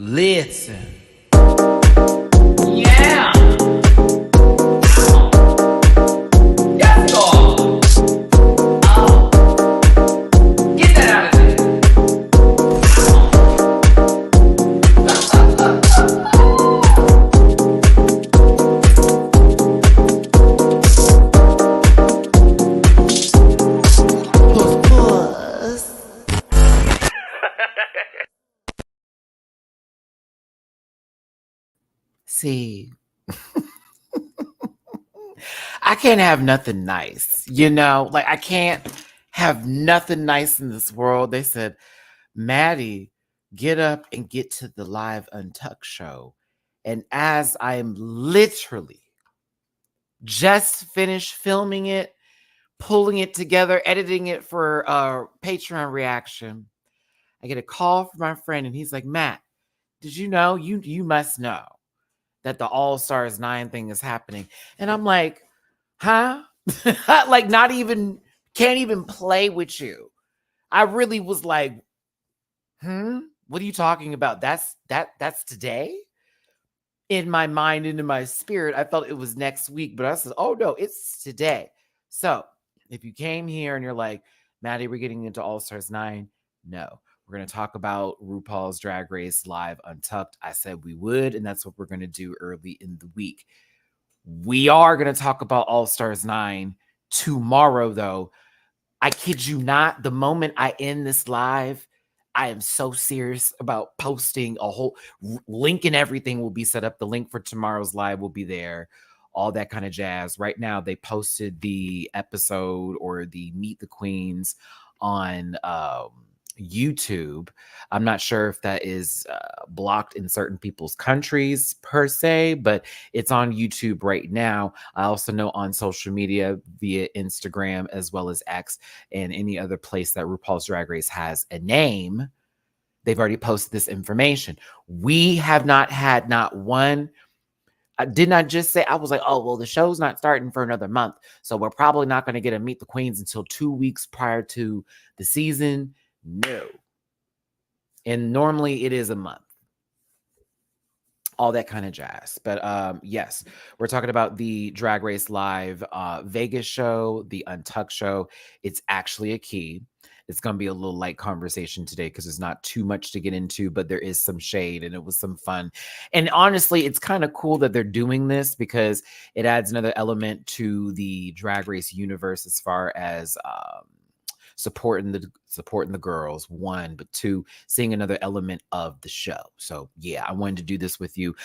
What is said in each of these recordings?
Listen. Yeah. Yes, God. Get that out of there. See, I can't have nothing nice, Like, I can't have nothing nice in this world. They said, Maddie, get up and get to the live Untucked show. And as I'm literally just finished filming it, pulling it together, editing it for a Patreon reaction, I get a call from my friend, and he's like, Matt, did you know? You must know that the All Stars 9 thing is happening. And I'm like, huh? Like, not even, can't even play with you. I really was like, what are you talking about? That's today? In my mind and in my spirit, I felt it was next week, but I said, oh no, it's today. So if you came here and you're like, Maddie, we're getting into All Stars 9, no. We're going to talk about RuPaul's Drag Race Live Untucked. I said we would, and that's what we're going to do early in the week. We are going to talk about All Stars 9 tomorrow, though. I kid you not, the moment I end this live, I am so serious about posting a whole link, and everything will be set up. The link for tomorrow's live will be there, all that kind of jazz. Right now, they posted the episode or the Meet the Queens on YouTube. I'm not sure if that is blocked in certain people's countries per se, but it's on YouTube right now. I also know on social media via Instagram as well as X and any other place that RuPaul's Drag Race has a name, they've already posted this information. We have not had not one. I did not just say, I was like, oh, well, the show's not starting for another month, so we're probably not going to get a Meet the Queens until 2 weeks prior to the season. No. And normally it is a month. All that kind of jazz. But yes, we're talking about the Drag Race Live Vegas show, the Untucked show. It's actually a key. It's going to be a little light conversation today because there's not too much to get into, but there is some shade and it was some fun. And honestly, it's kind of cool that they're doing this because it adds another element to the Drag Race universe as far as supporting the girls, one, but two, seeing another element of the show. So yeah, I wanted to do this with you.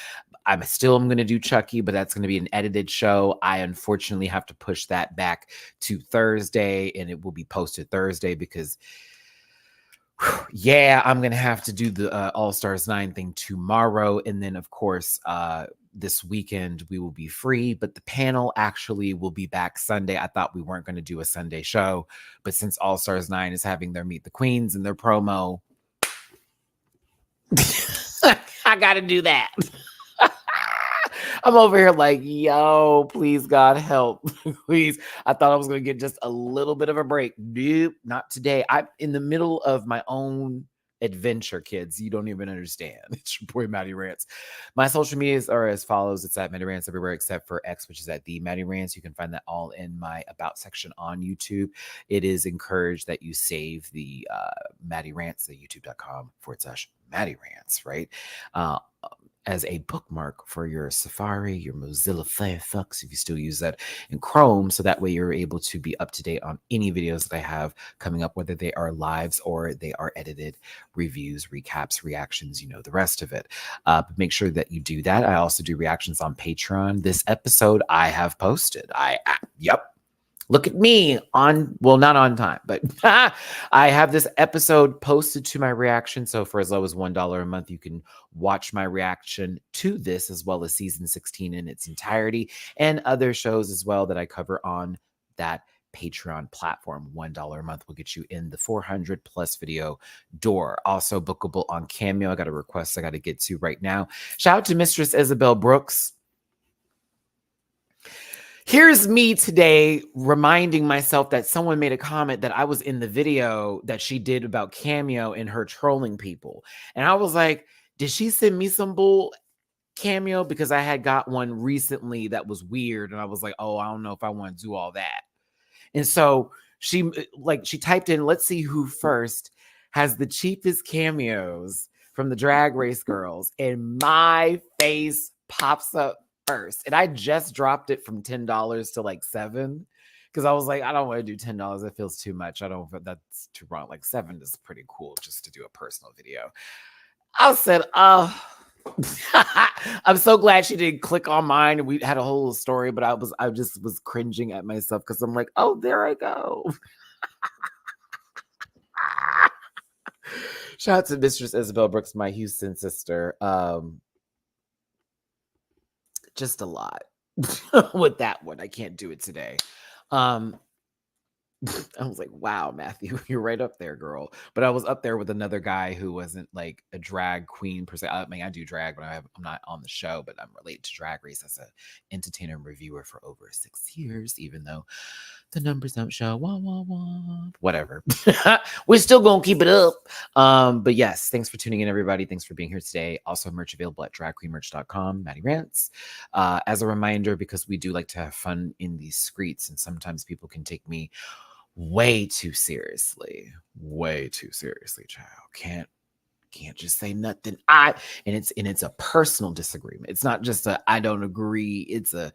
I'm going to do Chucky, but that's going to be an edited show. I unfortunately have to push that back to Thursday, and it will be posted Thursday because yeah, I'm going to have to do the All Stars 9 thing tomorrow. And then, of course, this weekend we will be free, but the panel actually will be back Sunday. I thought we weren't going to do a Sunday show, but since All Stars 9 is having their Meet the Queens and their promo, I got to do that. I'm over here like, yo, please, God, help. Please. I thought I was going to get just a little bit of a break. Nope, not today. I'm in the middle of my own adventure, kids. You don't even understand. It's your boy, Matty-Rants. My social medias are as follows. It's at Matty-Rants everywhere except for X, which is at the Matty-Rants. You can find that all in my About section on YouTube. It is encouraged that you save the Matty-Rants, the youtube.com/Matty-Rants, right? As a bookmark for your Safari, your Mozilla Firefox, if you still use that, in Chrome, so that way you're able to be up to date on any videos that I have coming up, whether they are lives or they are edited reviews, recaps, reactions, the rest of it. But make sure that you do that. I also do reactions on Patreon. This episode I have posted. Yep. Look at me not on time, but I have this episode posted to my reaction. So for as low as $1 a month, you can watch my reaction to this as well as season 16 in its entirety and other shows as well that I cover on that Patreon platform. $1 a month will get you in the 400 plus video door. Also bookable on Cameo. I got a request I got to get to right now. Shout out to Mistress Isabel Brooks. Here's me today reminding myself that someone made a comment that I was in the video that she did about Cameo and her trolling people. And I was like, Did she send me some bull cameo? Because I had got one recently that was weird, and I was like, oh, I don't know if I want to do all that. And so she typed in, let's see who first has the cheapest cameos from the Drag Race girls, and my face pops up first. And I just dropped it from $10 to like $7 because I was like, I don't want to do $10. It feels too much. I don't. That's too wrong. Like $7 is pretty cool just to do a personal video. I said, oh. I'm so glad she didn't click on mine. We had a whole story, but I just was cringing at myself because I'm like, oh, there I go. Shout out to Mistress Isabel Brooks, my Houston sister. Just a lot with that one. I can't do it today. I was like, wow, Matthew, you're right up there, girl. But I was up there with another guy who wasn't like a drag queen per se. I mean, I do drag, but I'm not on the show, but I'm related to Drag Race as an entertainer and reviewer for over 6 years, even though the numbers don't show. Wah, wah, wah. Whatever. We're still going to keep it up. But yes, thanks for tuning in, everybody. Thanks for being here today. Also, merch available at dragqueenmerch.com, Matty-Rants. As a reminder, because we do like to have fun in these streets, and sometimes people can take me way too seriously, child. Can't just say nothing. And it's a personal disagreement. It's not just a I don't agree. It's a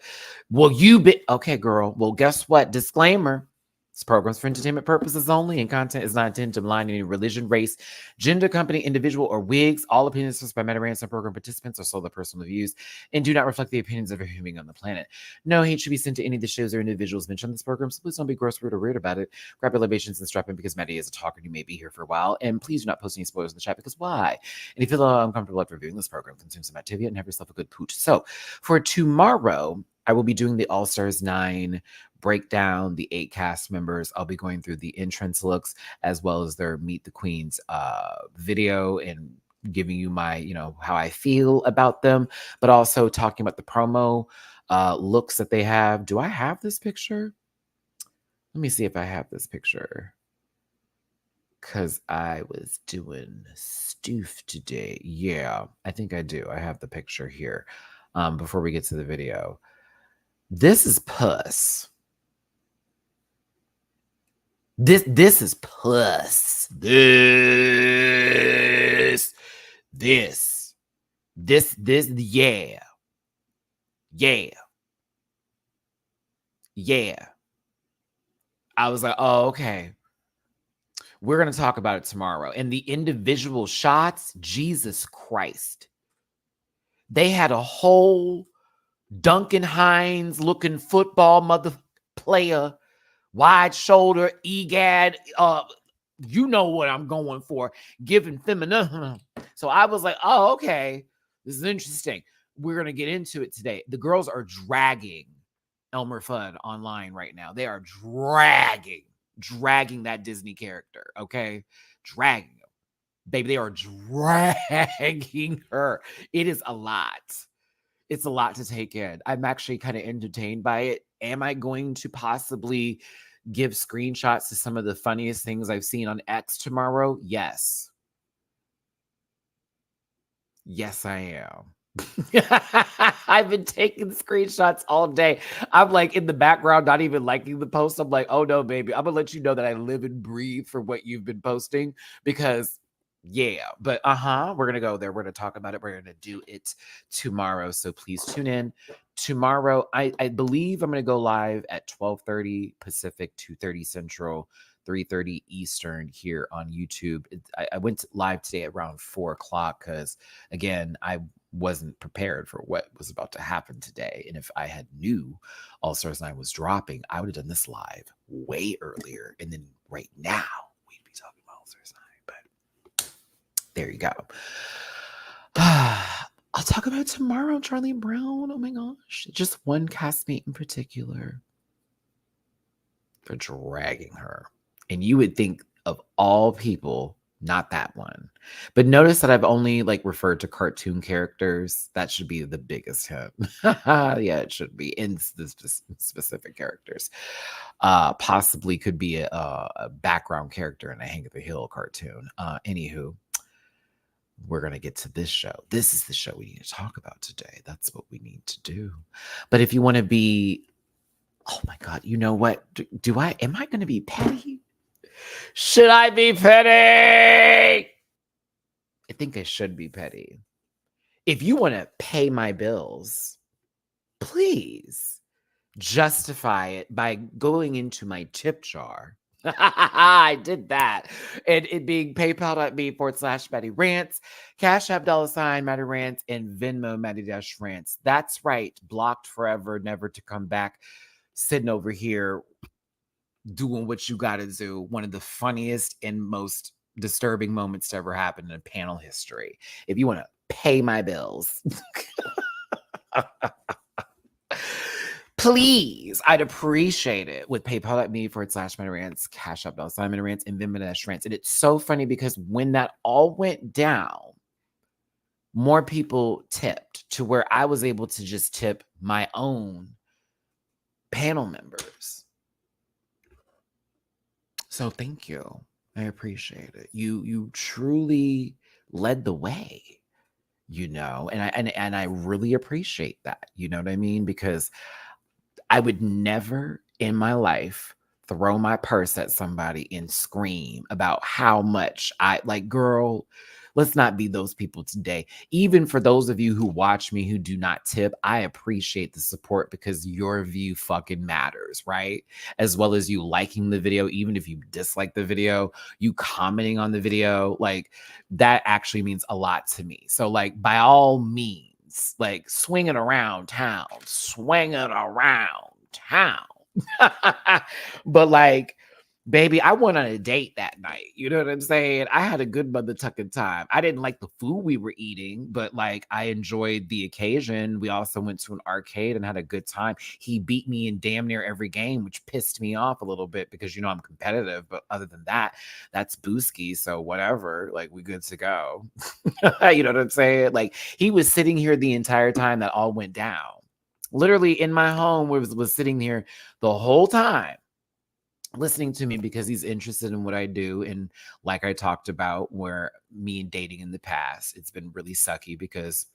well, okay, girl. Well, guess what? Disclaimer. This program's for entertainment purposes only, and content is not intended to malign any religion, race, gender, company, individual, or wigs. All opinions expressed by MattyRants and program participants are solely personal views and do not reflect the opinions of every human being on the planet. No hate should be sent to any of the shows or individuals mentioned in this program, so please don't be gross, rude, or weird about it. Grab your libations and strap in because Matty is a talker and you may be here for a while. And please do not post any spoilers in the chat because why? And if you feel uncomfortable after reviewing this program, consume some Activia and have yourself a good pooch. So for tomorrow, I will be doing the All Stars 9 breakdown, the 8 cast members. I'll be going through the entrance looks as well as their Meet the Queens video and giving you my, how I feel about them, but also talking about the promo looks that they have. Do I have this picture? Let me see if I have this picture. Because I was doing stoof today. Yeah, I think I do. I have the picture here before we get to the video. This is puss. This is puss. This, yeah. I was like, oh, okay. We're going to talk about it tomorrow. And the individual shots, Jesus Christ. They had a whole Duncan Hines looking football mother player, wide shoulder, EGAD. You know what I'm going for, giving feminine. So I was like, oh, okay. This is interesting. We're going to get into it today. The girls are dragging Elmer Fudd online right now. They are dragging that Disney character, okay? Dragging him. They are dragging her. It is a lot. It's a lot to take in. I'm actually kind of entertained by it. Am I going to possibly give screenshots to some of the funniest things I've seen on X tomorrow? Yes. Yes, I am. I've been taking screenshots all day. I'm like in the background, not even liking the post. I'm like, oh no, baby. I'm gonna let you know that I live and breathe for what you've been posting because yeah, but we're gonna go there. We're gonna talk about it. We're gonna do it tomorrow. So please tune in. Tomorrow, I believe I'm gonna go live at 12:30 Pacific, 2:30 Central, 3:30 Eastern here on YouTube. I went live today around 4:00 because again, I wasn't prepared for what was about to happen today. And if I had knew All Stars 9 was dropping, I would have done this live way earlier. And then right now, we'd be talking about All Stars 9. But there you go. I'll talk about it tomorrow, Charlie Brown. Oh my gosh. Just one castmate in particular. They're dragging her. And you would think of all people, not that one. But notice that I've only referred to cartoon characters. That should be the biggest hint. Yeah, it should be in the specific characters. Possibly could be a background character in a Hank of the Hill cartoon. Anywho, we're going to get to this show. This is the show we need to talk about today. That's what we need to do. But if you want to be, oh my God, you know what? Am I going to be petty? Should I be petty? I think I should be petty. If you want to pay my bills, please justify it by going into my tip jar. I did that. And it being paypal.me/MattyRants, Cash App $, and Venmo Matty-Rants. That's right. Blocked forever, never to come back. Sitting over here doing what you got to do. One of the funniest and most disturbing moments to ever happen in panel history. If you want to pay my bills, please, I'd appreciate it with paypal.me/MattyRants, Cash App $, and Venmo-Rants. And it's so funny because when that all went down, more people tipped to where I was able to just tip my own panel members. So thank you. I appreciate it. You truly led the way, and I really appreciate that. You know what I mean? Because I would never in my life throw my purse at somebody and scream about how much I like, girl. Let's not be those people today. Even for those of you who watch me who do not tip, I appreciate the support because your view fucking matters, right? As well as you liking the video, even if you dislike the video, you commenting on the video, like that actually means a lot to me. So like by all means, like swinging around town. But like, baby, I went on a date that night. You know what I'm saying? I had a good mother tucking time. I didn't like the food we were eating, but like I enjoyed the occasion. We also went to an arcade and had a good time. He beat me in damn near every game, which pissed me off a little bit because I'm competitive. But other than that, that's Booski. So whatever, like we good to go. You know what I'm saying? Like he was sitting here the entire time that all went down. Literally in my home was sitting here the whole time listening to me because he's interested in what I do. And like I talked about, where me and dating in the past, it's been really sucky because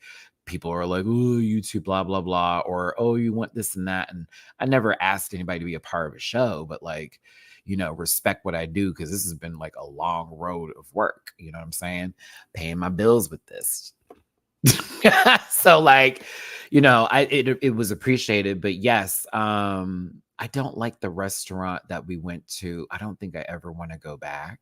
people are like, oh, YouTube, blah, blah, blah, or, oh, you want this and that. And I never asked anybody to be a part of a show, but like, respect what I do because this has been like a long road of work. You know what I'm saying? Paying my bills with this. So like, it was appreciated, but yes, I don't like the restaurant that we went to. I don't think I ever want to go back,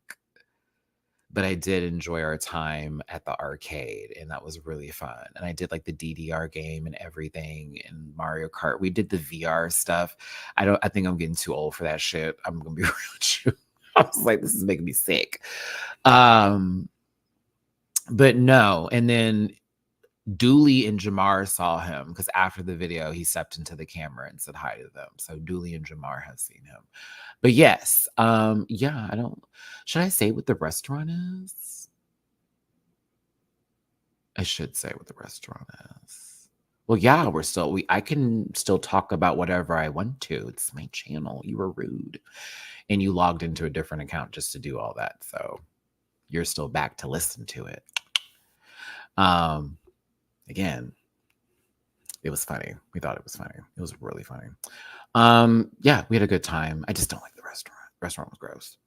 but I did enjoy our time at the arcade and that was really fun. And I did like the DDR game and everything and Mario Kart. We did the VR stuff. I think I'm getting too old for that shit. I'm going to be real with you. I was like, this is making me sick. But no. And then Dooley and Jamar saw him because after the video, he stepped into the camera and said hi to them. So Dooley and Jamar have seen him. But yes, yeah, should I say what the restaurant is? I should say what the restaurant is. Well, yeah, I can still talk about whatever I want to. It's my channel. You were rude. And you logged into a different account just to do all that. So you're still back to listen to it. Again, it was funny. We thought it was funny. It was really funny. Yeah, we had a good time. I just don't like the restaurant. The restaurant was gross.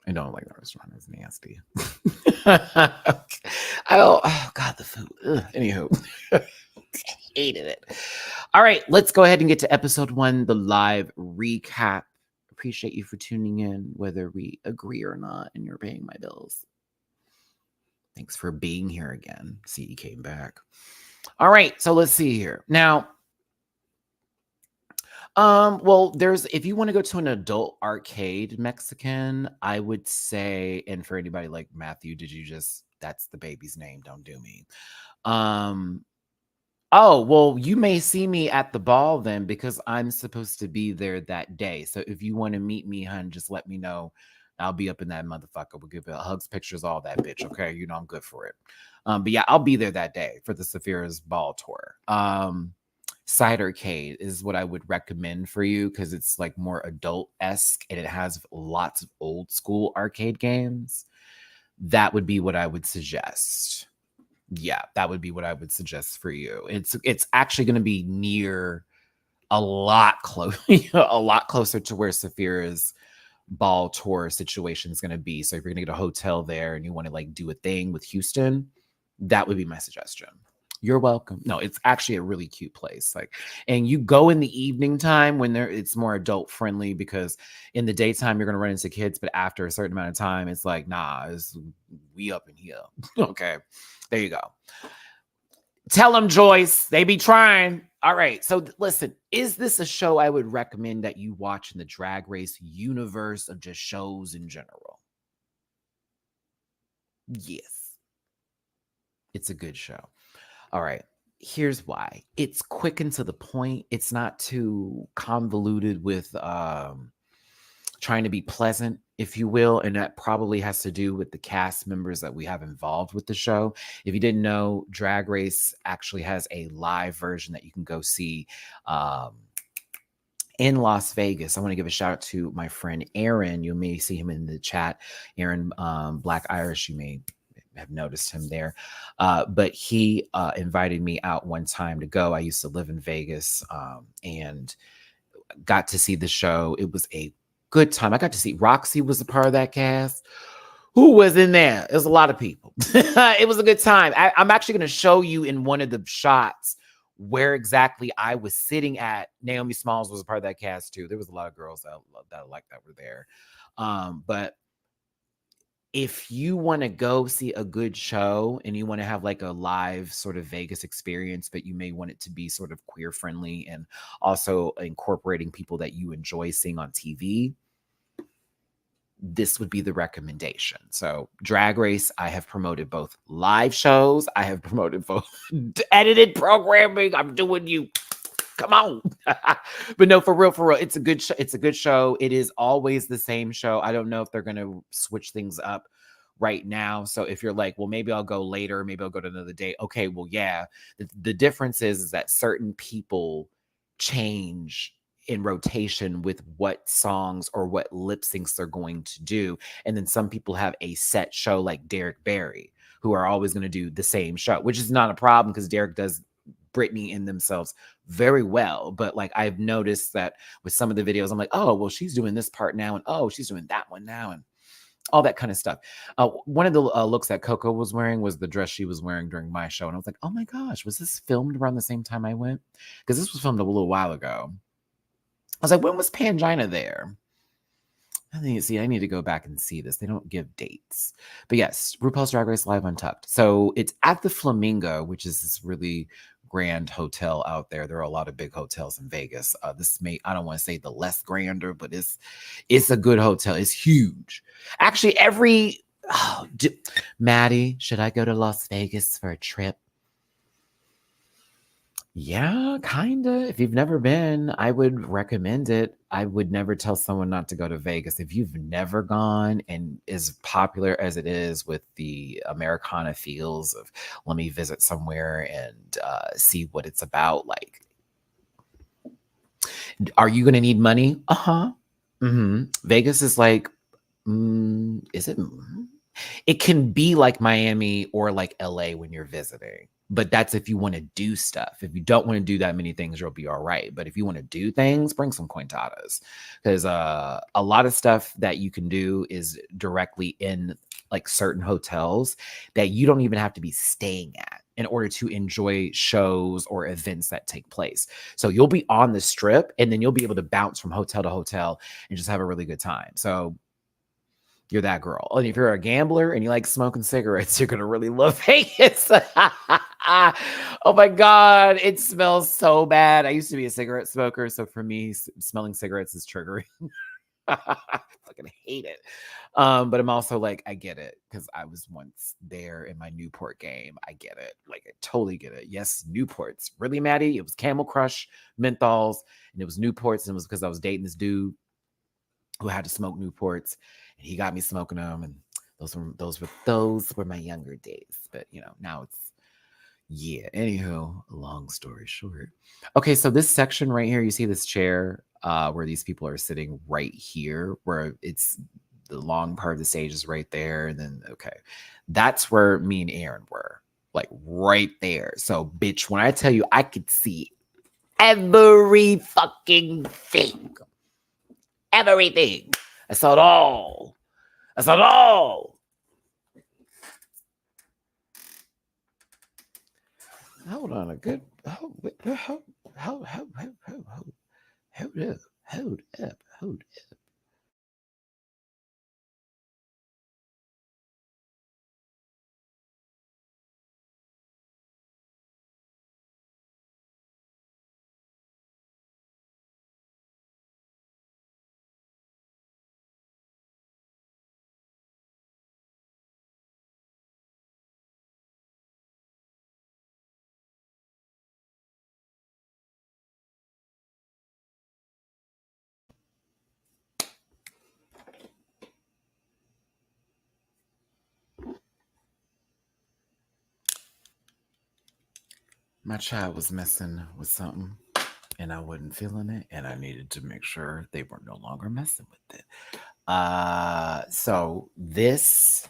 I don't like the restaurant. It was nasty. Okay. Oh God, the food. Ugh. Anywho, hated it. All right, let's go ahead and get to episode 1, the live recap. Appreciate you for tuning in, whether we agree or not, and you're paying my bills. Thanks for being here again. See, you came back. All right, so let's see here. Now, well, if you want to go to an adult arcade Mexican, I would say, and for anybody like Matthew, that's the baby's name, don't do me. Oh, well, you may see me at the ball then because I'm supposed to be there that day. So if you want to meet me, hun, just let me know. I'll be up in that motherfucker. We'll give it hugs, pictures, all that bitch. Okay. I'm good for it. But yeah, I'll be there that day for the Saphira's ball tour. Cidercade is what I would recommend for you because it's like more adult-esque and it has lots of old school arcade games. that would be what I would suggest. Yeah, that would be what I would suggest for you. It's actually going to be near a lot close, a lot closer to where Saphira's ball tour situation is going to be. So if you're going to get a hotel there and you want to like do a thing with Houston, that would be my suggestion. You're welcome. No, it's actually a really cute place. Like, and you go in the evening time when it's more adult friendly, because in the daytime you're gonna run into kids, but after a certain amount of time, it's like, nah, we up in here. Okay, there you go. Tell them, Joyce. They be trying. All right. So listen, is this a show I would recommend that you watch in the Drag Race universe of just shows in general? Yes. It's a good show. All right. Here's why. It's quick and to the point. It's not too convoluted with trying to be pleasant, if you will. And that probably has to do with the cast members that we have involved with the show. If you didn't know, Drag Race actually has a live version that you can go see in Las Vegas. I want to give a shout out to my friend Aaron. You may see him in the chat. Aaron, Black Irish, you may have noticed him there. But he invited me out one time to go. I used to live in Vegas and got to see the show. It was a good time. I got to see Roxy was a part of that cast. Who was in there? There's a lot of people. It was a good time. I'm actually going to show you in one of the shots where exactly I was sitting at. Naomi Smalls was a part of that cast too. There was a lot of girls that I liked that were there. But if you want to go see a good show and you want to have like a live sort of Vegas experience, but you may want it to be sort of queer friendly and also incorporating people that you enjoy seeing on TV, this would be the recommendation. So Drag Race, I have promoted both live shows. I have promoted both edited programming. I'm doing you. Come on. But no, for real, it's a good show. It's a good show. It is always the same show. I don't know if they're going to switch things up right now. So if you're like, well, maybe I'll go later, maybe I'll go to another day. Okay, well, yeah. The difference is that certain people change in rotation with what songs or what lip syncs they're going to do. And then some people have a set show like Derek Barry, who are always going to do the same show, which is not a problem because Derek does Britney in themselves very well. But like I've noticed that with some of the videos, I'm like, oh, well, she's doing this part now. And oh, she's doing that one now. And all that kind of stuff. One of the looks that Coco was wearing was the dress she was wearing during my show. And I was like, oh my gosh, was this filmed around the same time I went? Because this was filmed a little while ago. I was like, when was Pangina there? I need to go back and see this. They don't give dates. But yes, RuPaul's Drag Race Live Untucked. So it's at the Flamingo, which is this really grand hotel out there. There are a lot of big hotels in Vegas. I don't want to say the less grander, but it's a good hotel. It's huge. Actually, Maddie, should I go to Las Vegas for a trip? Yeah, kinda. If you've never been, I would recommend it. I would never tell someone not to go to Vegas. If you've never gone, and as popular as it is with the Americana feels of let me visit somewhere and see what it's about, like, are you going to need money? Uh-huh. Vegas is like, is it? It can be like Miami or like LA when you're visiting. But that's if you want to do stuff. If you don't want to do that many things, you'll be all right. But if you want to do things, bring some quintadas. Because a lot of stuff that you can do is directly in like certain hotels that you don't even have to be staying at in order to enjoy shows or events that take place. So you'll be on the strip and then you'll be able to bounce from hotel to hotel and just have a really good time. So you're that girl. And if you're a gambler and you like smoking cigarettes, you're going to really love Vegas. Oh my God. It smells so bad. I used to be a cigarette smoker. So for me, smelling cigarettes is triggering. I fucking hate it. But I'm also like, I get it because I was once there in my Newport game. I get it. Like, I totally get it. Yes, Newports. Really, Maddie? It was Camel Crush, menthols, and it was Newports. And it was because I was dating this dude who had to smoke Newports, and he got me smoking them. And those were my younger days. But now it's Anywho, long story short. Okay, so this section right here, you see this chair where these people are sitting right here, where it's the long part of the stage is right there. And then, okay, that's where me and Aaron were, like right there. So, bitch, when I tell you I could see every fucking thing, everything, I saw it all. I saw it all. Hold on a good hold up. My child was messing with something and I wasn't feeling it, and I needed to make sure they were no longer messing with it. So this,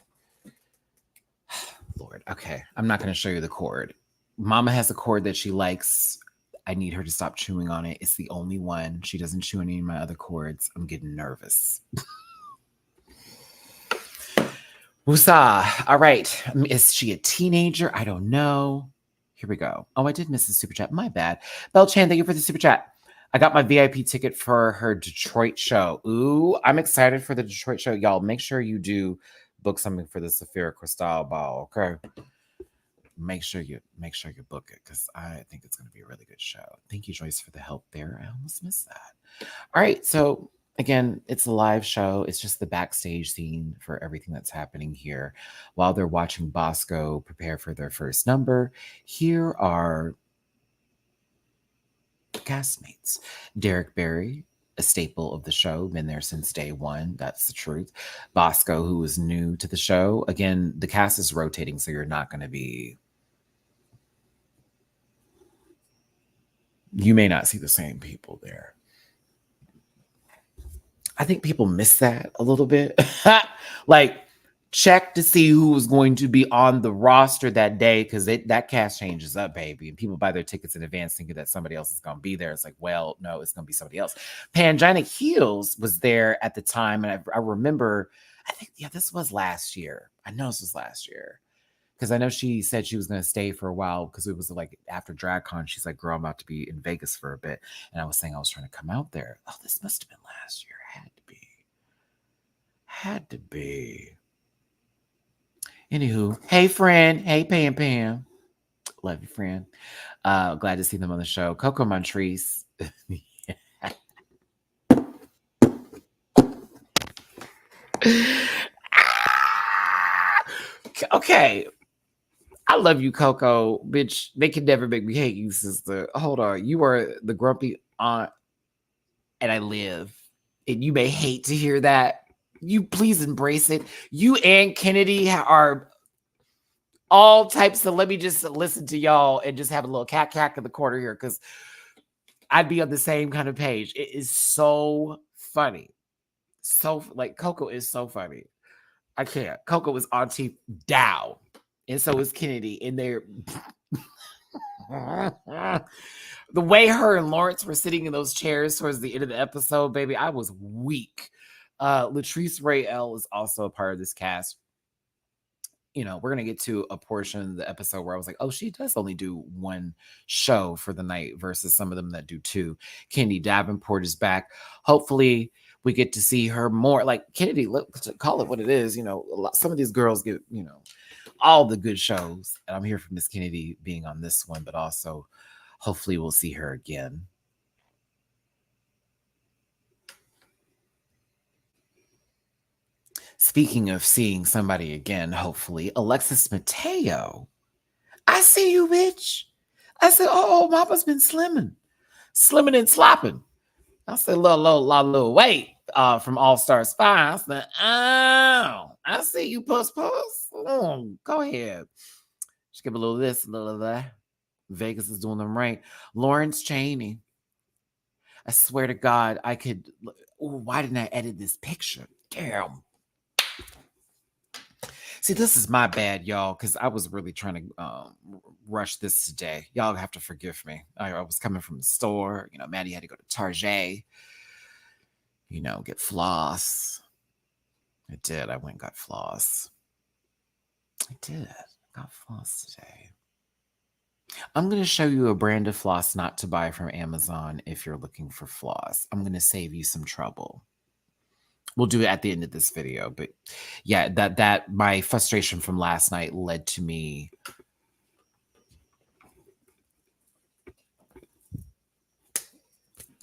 Lord, okay, I'm not going to show you the cord. Mama has a cord that she likes. I need her to stop chewing on it. It's the only one. She doesn't chew any of my other cords. I'm getting nervous. Woosah. All right. Is she a teenager? I don't know. Here we go. Oh, I did miss the super chat. My bad. Bell Chan, thank you for the super chat. I got my VIP ticket for her Detroit show. Ooh, I'm excited for the Detroit show. Y'all, make sure you do book something for the Saphira Cristal Ball, okay? Make sure you book it because I think it's going to be a really good show. Thank you, Joyce, for the help there. I almost missed that. All right, so again, it's a live show. It's just the backstage scene for everything that's happening here. While they're watching Bosco prepare for their first number, here are castmates. Derek Barry, a staple of the show, been there since day one. That's the truth. Bosco, who is new to the show. Again, the cast is rotating, so you're not going to be. You may not see the same people there. I think people miss that a little bit. Like, check to see who was going to be on the roster that day because that cast changes up, baby. And people buy their tickets in advance thinking that somebody else is going to be there. It's like, well, no, it's going to be somebody else. Pangina Heels was there at the time. And I remember, I think, yeah, this was last year. I know this was last year. Because I know she said she was going to stay for a while because it was like after DragCon, she's like, girl, I'm about to be in Vegas for a bit. And I was saying I was trying to come out there. Oh, this must have been last year. Had to be. Had to be. Anywho, hey, friend. Hey, Pam Pam. Love you, friend. Glad to see them on the show. Coco Montrese. Okay. I love you, Coco. Bitch, they can never make me hate you, sister. Hold on. You are the grumpy aunt, and I live. And you may hate to hear that. You please embrace it. You and Kennedy are all types of, let me just listen to y'all and just have a little cack in the corner here because I'd be on the same kind of page. It is so funny. So, like, Coco is so funny. I can't. Coco is auntie down. And so is Kennedy. And they're the way her and Lawrence were sitting in those chairs towards the end of the episode, baby, I was weak. Latrice Ray L is also a part of this cast. You know, we're going to get to a portion of the episode where I was like, oh, she does only do one show for the night versus some of them that do two. Kennedy Davenport is back. Hopefully we get to see her more. Like Kennedy, call it what it is. You know, some of these girls get, you know, all the good shows. And I'm here for Miss Kennedy being on this one, but also hopefully we'll see her again. Speaking of seeing somebody again, hopefully, Alexis Mateo. I see you, bitch. I said, oh, Mama's been slimming and slopping. I said, little weight from All Star Spy. I said, oh, I see you, puss. Oh, go ahead. Just give a little this, a little of that. Vegas is doing them right. Lawrence Chaney. I swear to God, I could. Ooh, why didn't I edit this picture? Damn. See, this is my bad, y'all, because I was really trying to rush this today. Y'all have to forgive me. I was coming from the store. Maddie had to go to Target, get floss. I did. I went and got floss. I did. I got floss today. I'm going to show you a brand of floss not to buy from Amazon if you're looking for floss. I'm going to save you some trouble. We'll do it at the end of this video, but yeah, that my frustration from last night led to me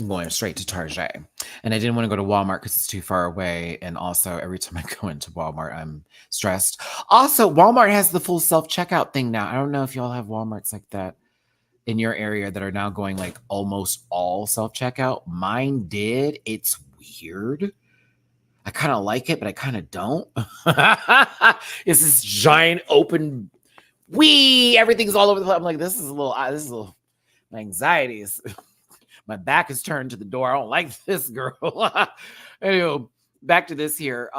going straight to Target. And I didn't want to go to Walmart because it's too far away. And also, every time I go into Walmart, I'm stressed. Also, Walmart has the full self-checkout thing now. I don't know if y'all have Walmarts like that in your area that are now going like almost all self-checkout. Mine did. It's weird. I kind of like it, but I kind of don't. It's this giant open everything's all over the place. I'm like, this is a little, my anxiety is, my back is turned to the door. I don't like this, girl. Anyway, back to this here.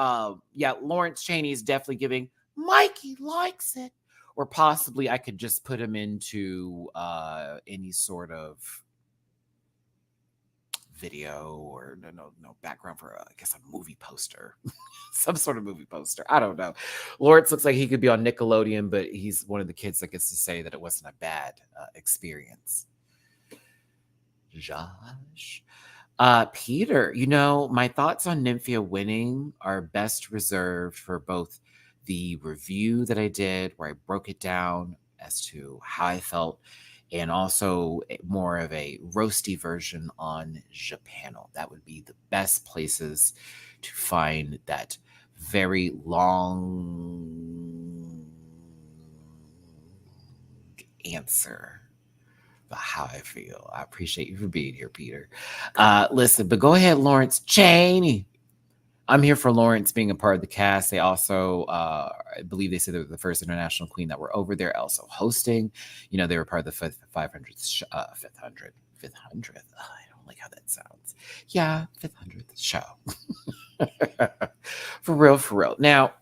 Yeah, Lawrence Chaney is definitely giving Mikey likes it. Or possibly I could just put him into any sort of video or no background for I guess a movie poster. Some sort of movie poster. I don't know. Lawrence looks like he could be on Nickelodeon, but he's one of the kids that gets to say that it wasn't a bad experience. Josh. Peter, my thoughts on Nymphia winning are best reserved for both the review that I did, where I broke it down as to how I felt, and also more of a roasty version on Japanel. That would be the best places to find that very long answer about how I feel. I appreciate you for being here, Peter. Listen, but go ahead, Lawrence Chaney. I'm here for Lawrence being a part of the cast. They also, I believe they said they were the first international queen that were over there, also hosting. They were part of the 500th, 500th. I don't like how that sounds. Yeah, 500th show. For real. Now,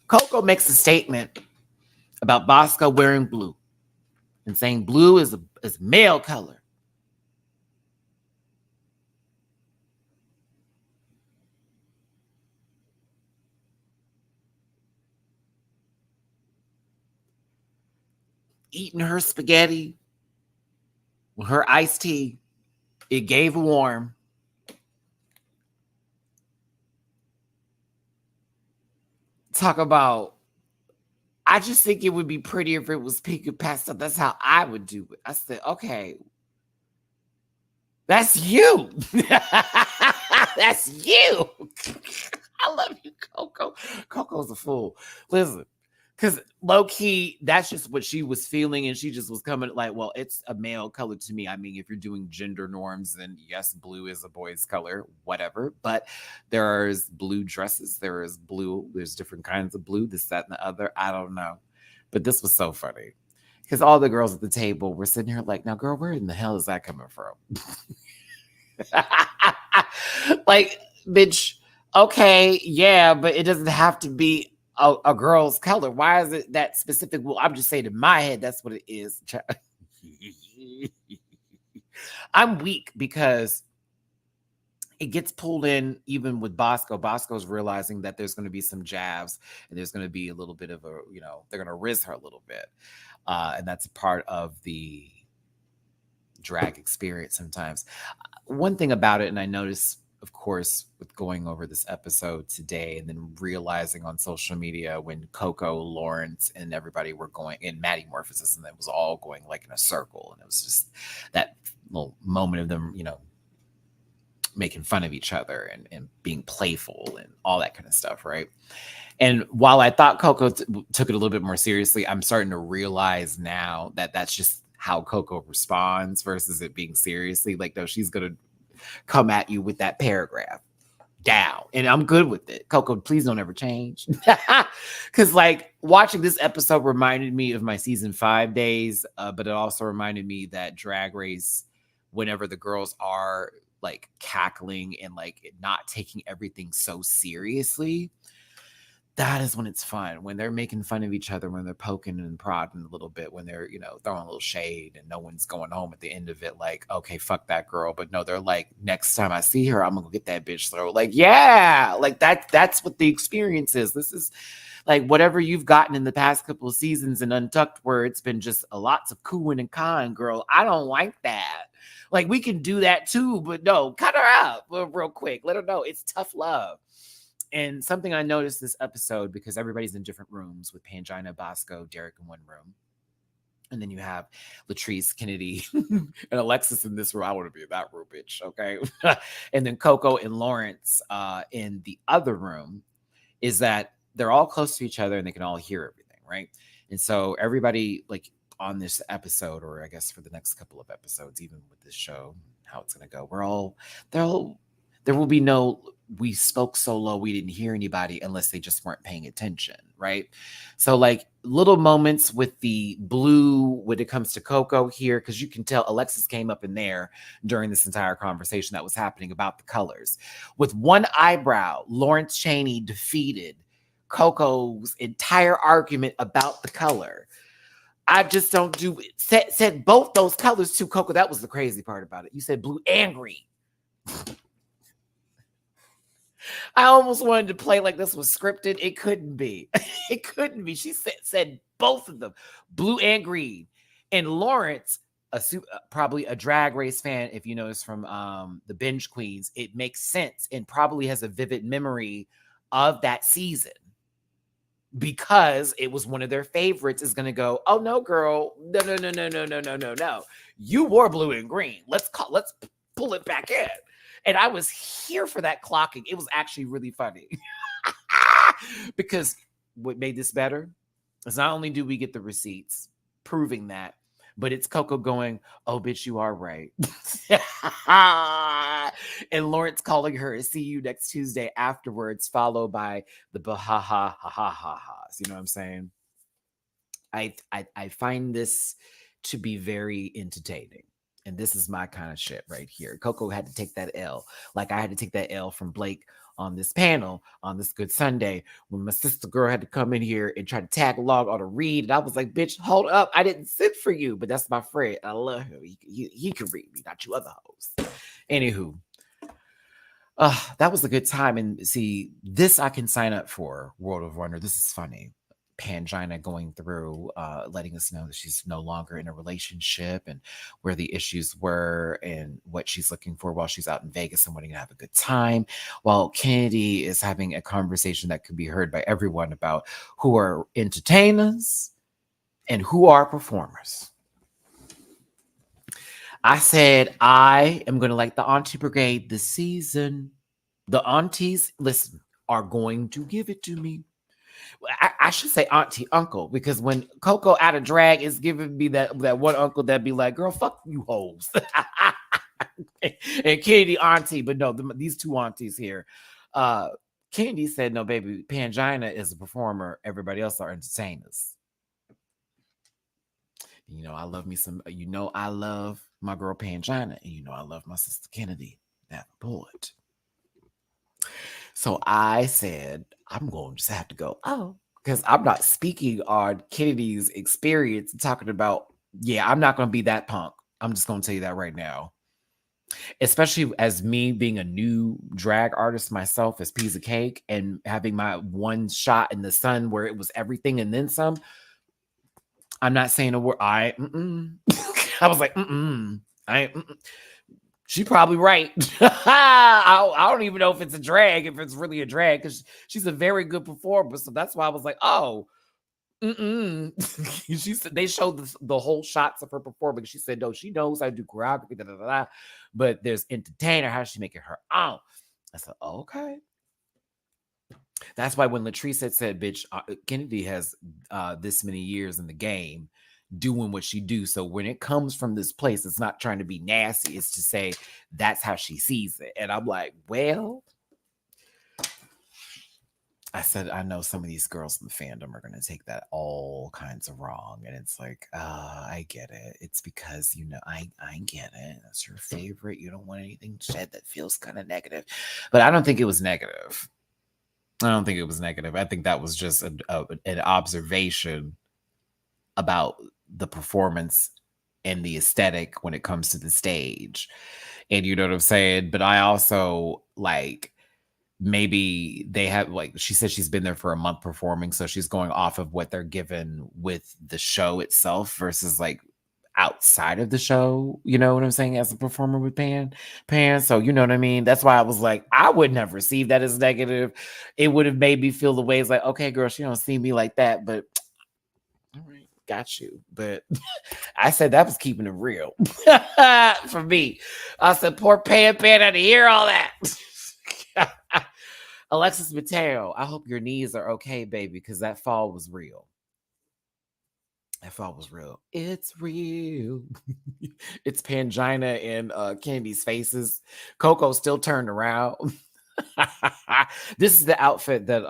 Coco makes a statement about Bosco wearing blue and saying blue is male color. Eating her spaghetti with her iced tea, it gave warm. Talk about, I just think it would be prettier if it was pink and pastel. That's how I would do it. I said, okay, that's you. That's you. I love you, Coco. Coco's a fool. Listen, because low key, that's just what she was feeling, and she just was coming like, well, it's a male color to me. I mean, if you're doing gender norms, then yes, blue is a boy's color, whatever. But there's blue dresses, there's different kinds of blue, this, that, and the other. I don't know. But this was so funny. Because all the girls at the table were sitting here like, now, girl, where in the hell is that coming from? Like, bitch, okay, yeah, but it doesn't have to be a girl's color. Why is it that specific? Well, I'm just saying in my head, that's what it is. I'm weak because it gets pulled in even with Bosco. Bosco's realizing that there's going to be some jabs and there's going to be a little bit of a, they're going to riz her a little bit. And that's a part of the drag experience sometimes. One thing about it, and I noticed, of course, with going over this episode today and then realizing on social media when Coco, Lawrence, and everybody were going in Matty-Morphosis, and it was all going like in a circle. And it was just that little moment of them, making fun of each other and being playful and all that kind of stuff, right? And while I thought Coco took it a little bit more seriously, I'm starting to realize now that that's just how Coco responds versus it being seriously. Like, no, she's going to come at you with that paragraph down. And I'm good with it. Coco, please don't ever change. Because like watching this episode reminded me of my season 5 days, but it also reminded me that Drag Race, whenever the girls are like cackling and like not taking everything so seriously, that is when it's fun, when they're making fun of each other, when they're poking and prodding a little bit, when they're, throwing a little shade and no one's going home at the end of it like, okay, fuck that girl. But no, they're like, next time I see her, I'm gonna go get that bitch throat. Like, yeah, like that's what the experience is. This is like whatever you've gotten in the past couple of seasons in Untucked, where it's been just a lots of cooing and cawing, girl. I don't like that. Like, we can do that too, but no, cut her up real quick. Let her know it's tough love. And something I noticed this episode, because everybody's in different rooms with Pangina, Bosco, Derek in one room. And then you have Latrice, Kennedy, and Alexis in this room. I want to be in that room, bitch. Okay. And then Coco and Lawrence in the other room, is that they're all close to each other and they can all hear everything, right? And so everybody, like, on this episode, or I guess for the next couple of episodes, even with this show, how it's going to go, there will be no, we spoke so low we didn't hear anybody, unless they just weren't paying attention, right? So, like, little moments with the blue when it comes to Coco here, because you can tell Alexis came up in there during this entire conversation that was happening about the colors. With one eyebrow, Lawrence Chaney defeated Coco's entire argument about the color. I just don't do it. Said both those colors to Coco. That was the crazy part about it. You said blue and green. I almost wanted to play like this was scripted. It couldn't be. It couldn't be. She said both of them, blue and green. And Lawrence, probably a Drag Race fan, if you notice from the Binge Queens, it makes sense and probably has a vivid memory of that season, because it was one of their favorites, is going to go, oh no, girl, no. You wore blue and green. Let's pull it back in. And I was here for that clocking. It was actually really funny. Because what made this better is not only do we get the receipts proving that, but it's Coco going, oh, bitch, you are right. And Lawrence calling her, see you next Tuesday afterwards, followed by the ha-ha-ha-ha-ha-has. You know what I'm saying? I find this to be very entertaining. And this is my kind of shit right here. Coco had to take that L. Like I had to take that L from Blake on this panel on this Good Sunday, when my sister girl had to come in here and try to tag along on a read. And I was like, bitch, hold up. I didn't sit for you, but that's my friend. I love him. He can read me, not you other hoes. Anywho, that was a good time. And see, this I can sign up for, World of Wonder. This is funny. Pangina going through, letting us know that she's no longer in a relationship, and where the issues were and what she's looking for while she's out in Vegas and wanting to have a good time. While Kennedy is having a conversation that could be heard by everyone about who are entertainers and who are performers. I said, I am going to like the Auntie Brigade this season. The aunties, listen, are going to give it to me. I should say auntie, uncle, because when Coco out of drag is giving me that one uncle that be like, girl, fuck you hoes. And Kennedy auntie, but no, these two aunties here. Kennedy said, no, baby, Pangina is a performer. Everybody else are entertainers. I love me some, I love my girl Pangina, and I love my sister Kennedy, that poet. So I said, I'm going to just have to go, oh, because I'm not speaking on Kennedy's experience and talking about, I'm not going to be that punk. I'm just going to tell you that right now. Especially as me being a new drag artist myself, as piece of cake, and having my one shot in the sun where it was everything and then some. I'm not saying a word. I was like, She probably right. I don't even know if it's a drag, if it's really a drag, because she's a very good performer. So that's why I was like, oh, She said they showed the whole shots of her performing. She said, no, she knows I do choreography, but there's entertainer. How does she make it her own? I said, okay. That's why when Latrice said, bitch, Kennedy has this many years in the game doing what she do. So when it comes from this place, it's not trying to be nasty. It's to say that's how she sees it. And I'm like, well, I said, I know some of these girls in the fandom are going to take that all kinds of wrong. And it's like, I get it. It's because, I get it. That's your favorite. You don't want anything said that feels kind of negative. But I don't think it was negative. I don't think it was negative. I think that was just an observation about the performance and the aesthetic when it comes to the stage. And you know what I'm saying? But I also like maybe they have, like she said, she's been there for a month performing, so she's going off of what they're given with the show itself versus like outside of the show, you know what I'm saying, as a performer with Pan. So you know what I mean? That's why I was like, I wouldn't have received that as negative. It would have made me feel the ways like, okay, girl, she don't see me like that, but all right, got you. But I said that was keeping it real for me. I said, poor Pan had to hear all that. Alexis Mateo, I hope your knees are okay, baby, because that fall was real. That fall was real. It's real. It's Pangina and Candy's faces. Coco still turned around. This is the outfit that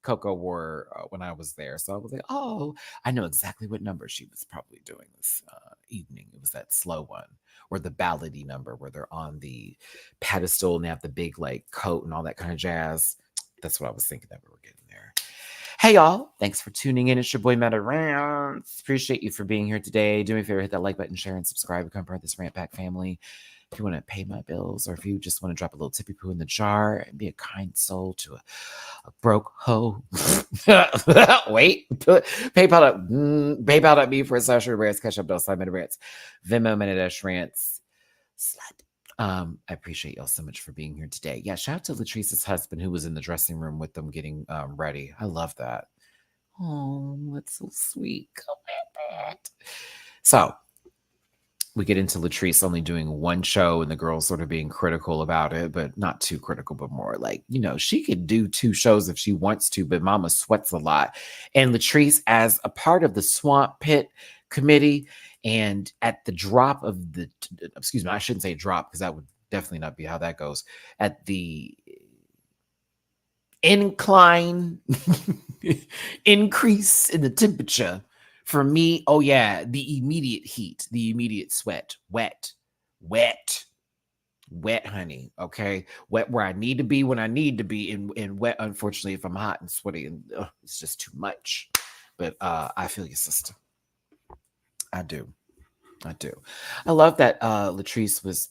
Coco wore when I was there. So I was like, oh, I know exactly what number she was probably doing this evening. It was that slow one, or the ballady number where they're on the pedestal and they have the big like coat and all that kind of jazz. That's what I was thinking that we were getting there. Hey y'all, thanks for tuning in. It's your boy Matty-Rants. Appreciate you for being here today. Do me a favor, hit that like button, share, and subscribe. Become part of this Rant Pack family. If you want to pay my bills, or if you just want to drop a little tippy poo in the jar and be a kind soul to a broke hoe. Wait, PayPal.me for a social rants, catch up, Matty-Rants, Venmo, Matty-Rants, slut. I appreciate y'all so much for being here today. Yeah, shout out to Latrice's husband who was in the dressing room with them getting ready. I love that. Oh, that's so sweet. So we get into Latrice only doing one show and the girls sort of being critical about it, but not too critical, but more like, you know, she could do 2 shows if she wants to, but mama sweats a lot. And Latrice, as a part of the Swamp Pit committee, and at the drop of the, excuse me, I shouldn't say drop because that would definitely not be how that goes. At the incline increase in the temperature, for me, oh yeah, the immediate heat, the immediate sweat, wet, honey. Okay, wet where I need to be when I need to be, and wet, unfortunately, if I'm hot and sweaty, and it's just too much. But I feel your sister. I do. I love that Latrice was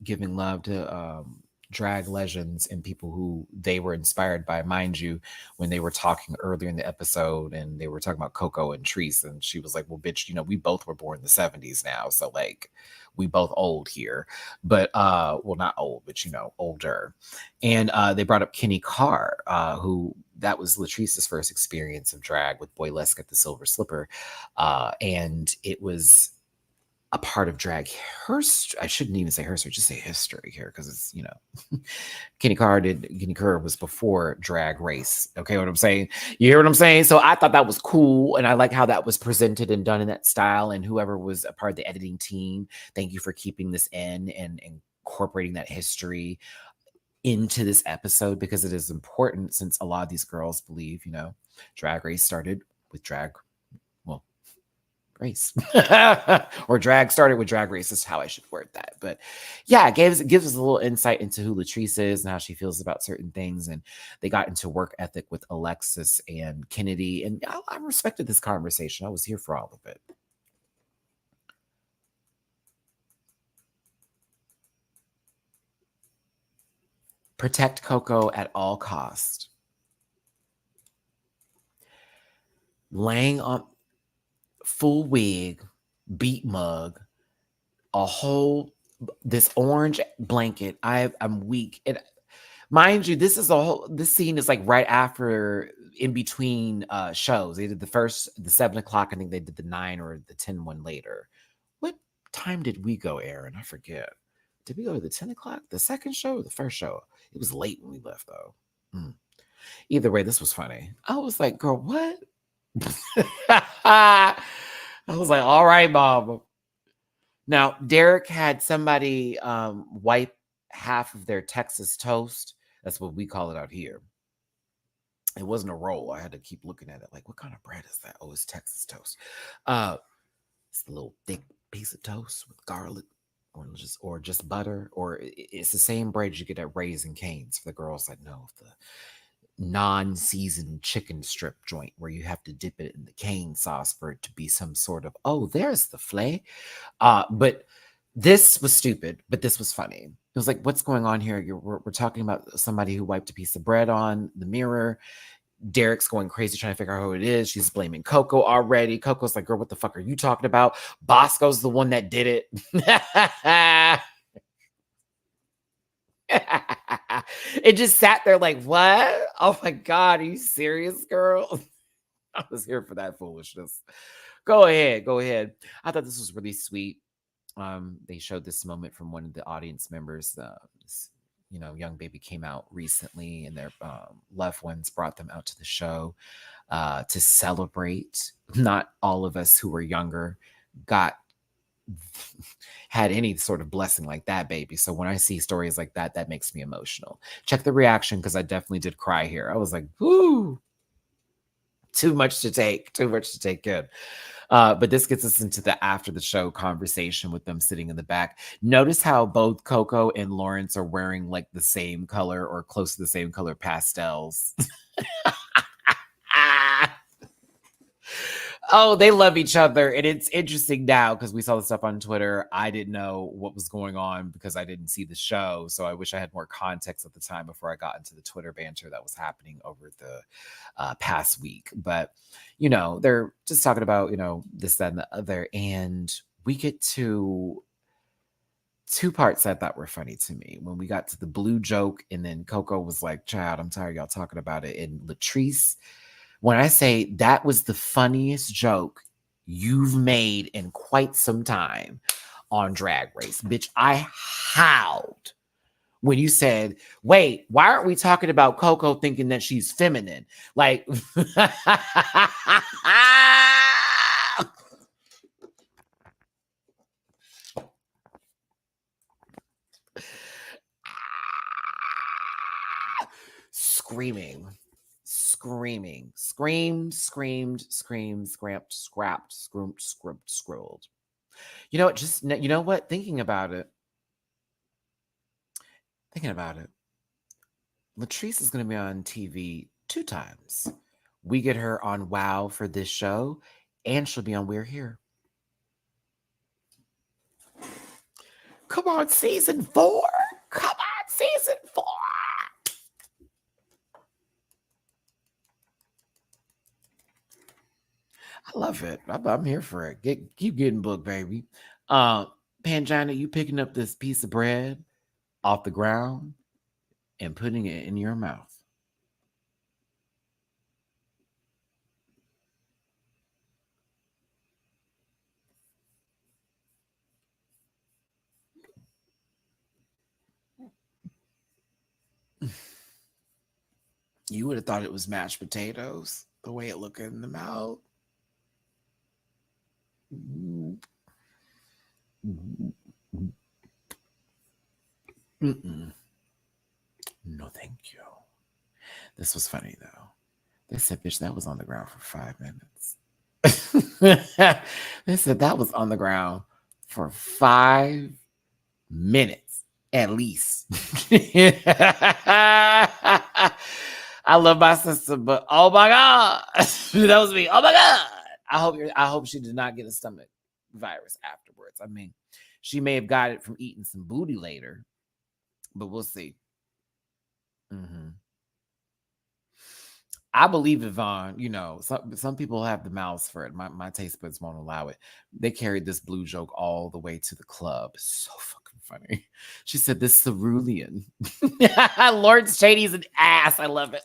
giving love to drag legends and people who they were inspired by. Mind you, when they were talking earlier in the episode and they were talking about Coco and Treese, and she was like, well, bitch, you know, we both were born in the 70s now. So like we both old here. But well, not old, but you know, older. And they brought up Kenny Carr, who that was Latrice's first experience of drag with Boylesque at the Silver Slipper. And it was a part of drag history. I shouldn't even say history, just say history here, because it's, you know, Kenny Carr was before Drag Race. Okay, what I'm saying? You hear what I'm saying? So I thought that was cool, and I like how that was presented and done in that style. And whoever was a part of the editing team, thank you for keeping this in and incorporating that history into this episode, because it is important, since a lot of these girls believe, you know, Drag Race started with drag race or drag started with Drag Race is how I should word that. But yeah, it gives us a little insight into who Latrice is and how she feels about certain things. And they got into work ethic with Alexis and Kennedy, and I respected this conversation. I was here for all of it. Protect Coco at all cost. Laying on full wig, beat mug, a whole this orange blanket. I'm weak. Mind you, this scene is like right after, in between shows. They did the 7 o'clock. I think they did the 9 or the 10 one later. What time did we go, Aaron? I forget. Did we go to the 10 o'clock? The second show or the first show? It was late when we left, though. Either way, this was funny. I was like, girl, what? I was like, all right, Mom. Now, Derek had somebody wipe half of their Texas toast. That's what we call it out here. It wasn't a roll. I had to keep looking at it. Like, what kind of bread is that? Oh, it's Texas toast. It's a little thick piece of toast with garlic, or just butter, or it's the same bread you get at Raising Cane's for the girls that know the non-seasoned chicken strip joint where you have to dip it in the cane sauce for it to be some sort of, oh, there's the flay. But this was stupid, but this was funny. It was like, what's going on here? We're talking about somebody who wiped a piece of bread on the mirror. Derek's going crazy trying to figure out who it is. She's blaming Coco already. Coco's like, girl, what the fuck are you talking about? Bosco's the one that did it. It just sat there like, what? Oh my God, are you serious, girl? I was here for that foolishness. Go ahead. I thought this was really sweet. They showed this moment from one of the audience members. This, young baby came out recently, and their loved ones brought them out to the show to celebrate. Not all of us who were younger had any sort of blessing like that, baby. So when I see stories like that, that makes me emotional. Check the reaction, because I definitely did cry here. I was like, "Ooh, too much to take in." But this gets us into the after the show conversation with them sitting in the back. Notice how both Coco and Lawrence are wearing like the same color or close to the same color pastels. Oh, they love each other. And it's interesting now because we saw the stuff on Twitter. I didn't know what was going on because I didn't see the show. So I wish I had more context at the time before I got into the Twitter banter that was happening over the past week. But, they're just talking about, this, that, and the other. And we get to two parts I thought were funny to me. When we got to the blue joke, and then Coco was like, child, I'm tired of y'all talking about it. And Latrice, when I say that was the funniest joke you've made in quite some time on Drag Race, bitch, I howled when you said, wait, why aren't we talking about Coco thinking that she's feminine? Like, screaming, scrapped, scrooped, scrolled. You know what? Thinking about it, Latrice is going to be on TV 2 times. We get her on WoW for this show, and she'll be on We're Here. Come on, season 4. I love it. I'm here for it. Keep getting booked, baby. Pangina, you picking up this piece of bread off the ground and putting it in your mouth. You would have thought it was mashed potatoes, the way it looked in the mouth. Mm-mm. No, thank you. This was funny, though. They said, bitch, that was on the ground for 5 minutes. They said that was on the ground for 5 minutes, at least. I love my sister, but oh my God. That was me. Oh my God. I hope she did not get a stomach virus afterwards. I mean, she may have got it from eating some booty later, but we'll see. Mm-hmm. I believe Yvonne, some people have the mouths for it. My taste buds won't allow it. They carried this blue joke all the way to the club. So fucking funny. She said, this cerulean. Lord Shady's an ass. I love it.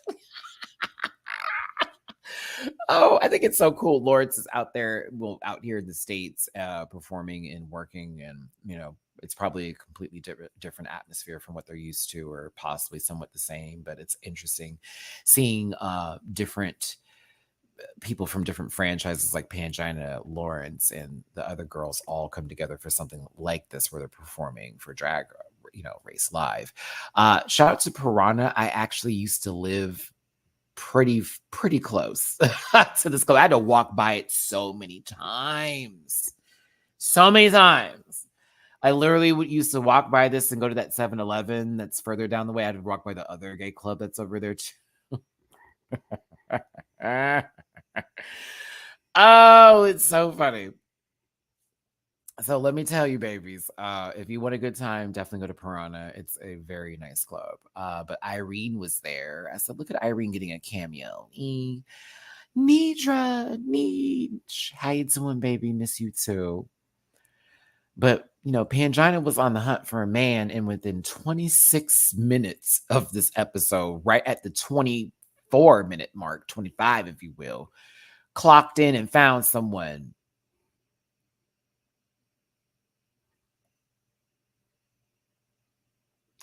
Oh, I think it's so cool. Lawrence is out here in the States, performing and working, and it's probably a completely different atmosphere from what they're used to, or possibly somewhat the same. But it's interesting seeing different people from different franchises like Pangina, Lawrence, and the other girls all come together for something like this, where they're performing for Drag Race Live. Shout out to Piranha. I actually used to live pretty close to this club. I had to walk by it so many times. I literally used to walk by this and go to that 7-Eleven that's further down the way. I had to walk by the other gay club that's over there too. Oh, it's so funny. So let me tell you, babies, if you want a good time, definitely go to Piranha. It's a very nice club. But Irene was there. I said, look at Irene getting a cameo. Nidra, Neej. How you doing, baby? Miss you too. But, Pangina was on the hunt for a man, and within 26 minutes of this episode, right at the 24-minute mark, 25, if you will, clocked in and found someone.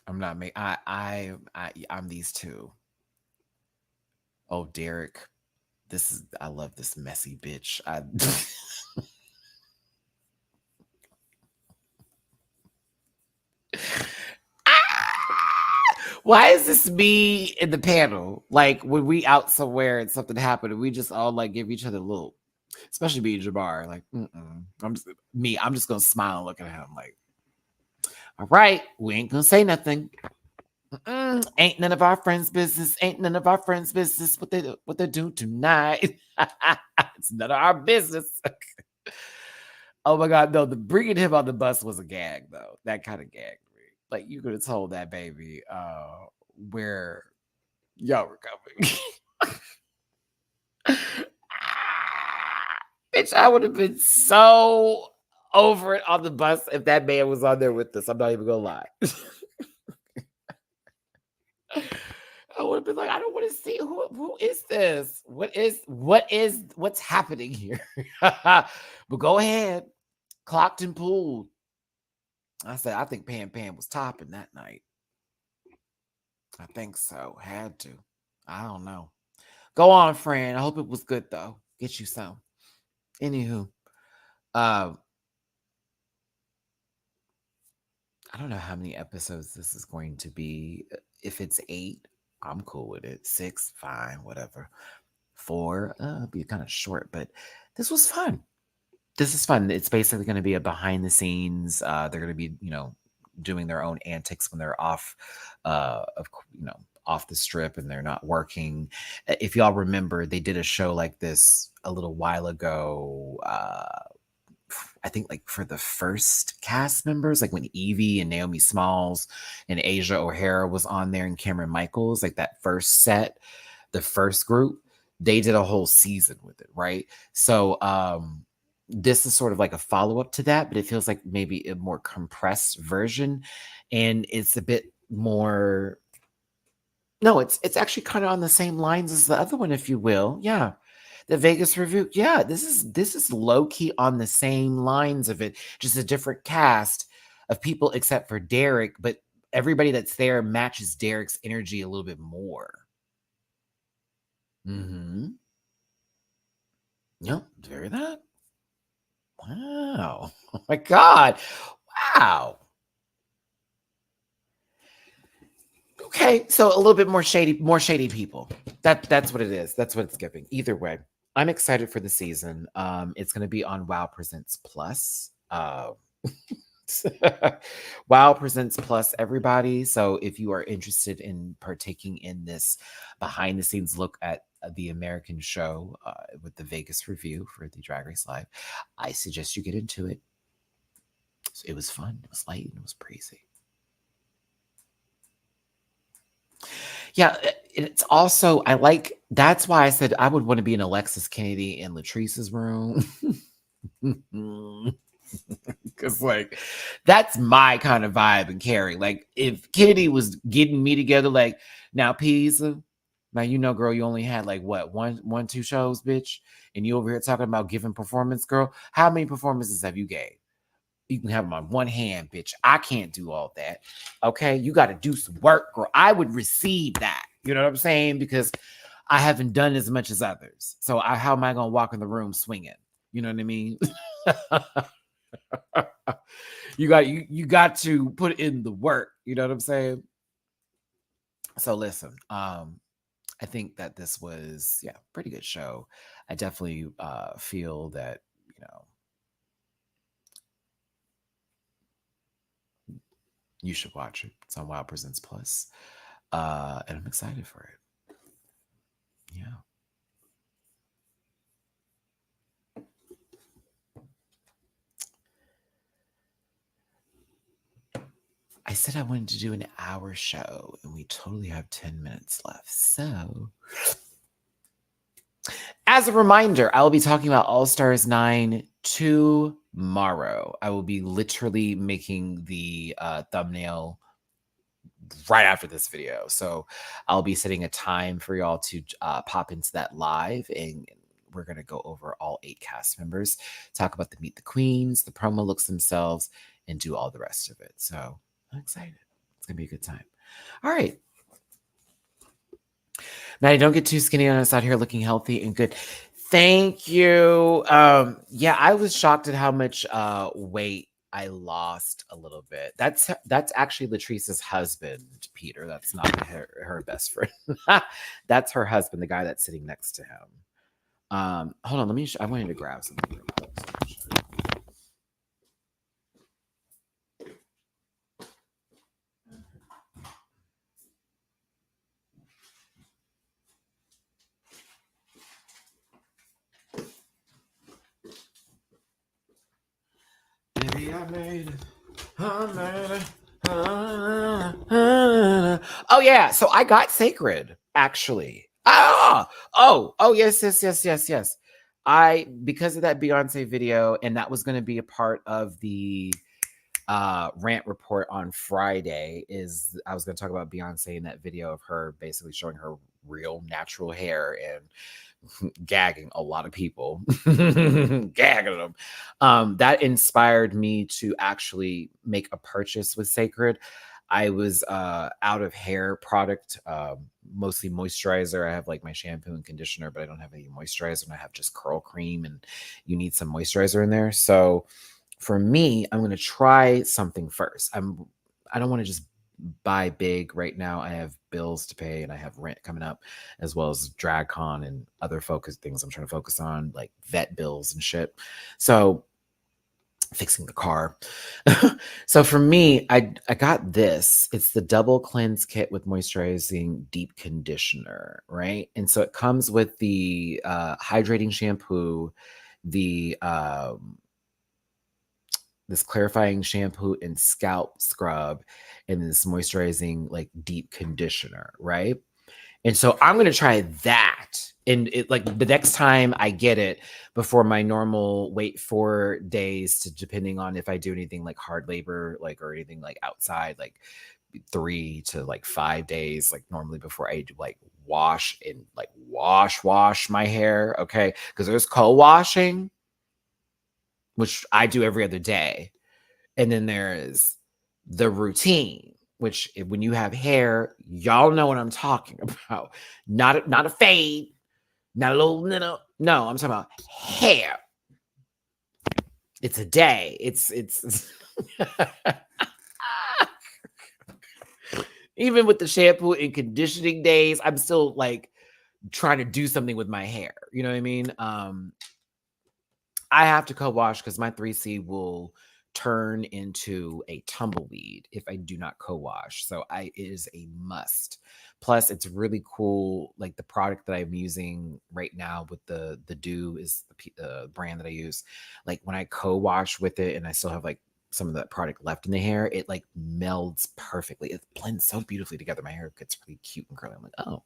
I'm not making. I'm these two. Oh, Derek, I love this messy bitch. Why is this me in the panel? Like when we out somewhere and something happened, and we just all like give each other a little, especially me and Jabbar. Like, I'm just gonna smile and look at him. Like, all right, we ain't gonna say nothing. Ain't none of our friends' business. Ain't none of our friends' business. What they do tonight? It's none of our business. Oh my god, no! The bringing him on the bus was a gag, though. That kind of gagged me. Like you could have told that baby where y'all were coming. Bitch, I would have been so over it on the bus if that man was on there with us. I'm not even gonna lie. I would have been like, I don't want to see who is this? What's happening here? But go ahead. Clocked and pulled. I said, I think Pam Pam was topping that night. I think so. Had to. I don't know. Go on, friend. I hope it was good though. Get you some. Anywho, I don't know how many episodes this is going to be. If it's 8, I'm cool with it. 6, fine, whatever. 4, be kind of short, but this was fun. This is fun. It's basically going to be a behind the scenes. They're going to be, doing their own antics when they're off, off the strip and they're not working. If y'all remember, they did a show like this a little while ago. I think like for the first cast members, like when Evie and Naomi Smalls and Asia O'Hara was on there and Cameron Michaels, like that first set, the first group, they did a whole season with it, right? So this is sort of like a follow-up to that, but it feels like maybe a more compressed version. And it's a bit more. No, it's actually kind of on the same lines as the other one, if you will. Yeah. The Vegas review. Yeah, this is low key on the same lines of it, just a different cast of people except for Derek, but everybody that's there matches Derek's energy a little bit more. Mm-hmm. Yep, did you hear that? Wow. Oh my God. Wow. Okay, so a little bit more shady people. That's what it is. That's what it's giving. Either way, I'm excited for the season. It's going to be on Wow Presents Plus. Wow Presents Plus, everybody. So if you are interested in partaking in this behind the scenes look at the American show with the Vegas review for the Drag Race Live, I suggest you get into it. It was fun. It was light and it was breezy. Yeah, it's also that's why I said I would want to be in Alexis Kennedy and Latrice's room. Cause like that's my kind of vibe and Carrie. Like if Kennedy was getting me together, like now Pizza, now girl, you only had like what 2 shows, bitch, and you over here talking about giving performance, girl. How many performances have you gave? You can have them on one hand, bitch. I can't do all that. Okay, you got to do some work, girl. I would receive that. You know what I'm saying? Because I haven't done as much as others. So how am I gonna walk in the room swinging? You know what I mean? you got to put in the work. You know what I'm saying? So listen, I think that this was pretty good show. I definitely feel that you should watch it. It's on Wild Presents Plus, and I'm excited for it. Yeah. I said I wanted to do an hour show, and we totally have 10 minutes left. So, as a reminder, I will be talking about All Stars 9 tomorrow. I will be literally making the thumbnail right after this video. So I'll be setting a time for y'all to pop into that live, and we're going to go over all 8 cast members, talk about the Meet the Queens, the promo looks themselves, and do all the rest of it. So I'm excited. It's going to be a good time. All right. Maddie, don't get too skinny on us out here, looking healthy and good. Thank you. Yeah, I was shocked at how much weight I lost a little bit. That's actually Latrice's husband, Peter. That's not her best friend. That's her husband, the guy that's sitting next to him. Hold on, let me. I wanted to grab something real quick. Baby, I made it. Oh yeah, so I got Sacred actually. Yes. I, because of that Beyonce video, and that was going to be a part of the rant report on Friday. Is I was going to talk about Beyonce in that video of her basically showing her real natural hair and gagging a lot of people, gagging them. That inspired me to actually make a purchase with Sacred. I was out of hair product, mostly moisturizer. I have like my shampoo and conditioner, but I don't have any moisturizer, and I have just curl cream, and you need some moisturizer in there. So for me, I'm going to try something first. I don't want to just buy big right now. I have bills to pay, and I have rent coming up, as well as DragCon and other things I'm trying to focus on, like vet bills and shit. So fixing the car. So for me, I got this. It's the double cleanse kit with moisturizing deep conditioner, right? And so it comes with the hydrating shampoo, the this clarifying shampoo and scalp scrub, and this moisturizing like deep conditioner, right? And so I'm going to try that. And it, like, the next time I get it, before my normal wait 4 days, to depending on if I do anything like hard labor, like, or anything like outside, like 3 to like 5 days, like normally, before I do like wash and like wash my hair. Okay. Because there's co-washing, which I do every other day. And then there is the routine, which when you have hair, y'all know what I'm talking about. Not a fade, not a little no. I'm talking about hair. It's a day. It's even with the shampoo and conditioning days, I'm still like trying to do something with my hair. You know what I mean? I have to co-wash because my 3C will turn into a tumbleweed if I do not co-wash. So it is a must. Plus, it's really cool. Like, the product that I'm using right now with the Dew is the brand that I use. Like, when I co-wash with it and I still have like some of that product left in the hair, it like melds perfectly. It blends so beautifully together. My hair gets really cute and curly. I'm like, oh.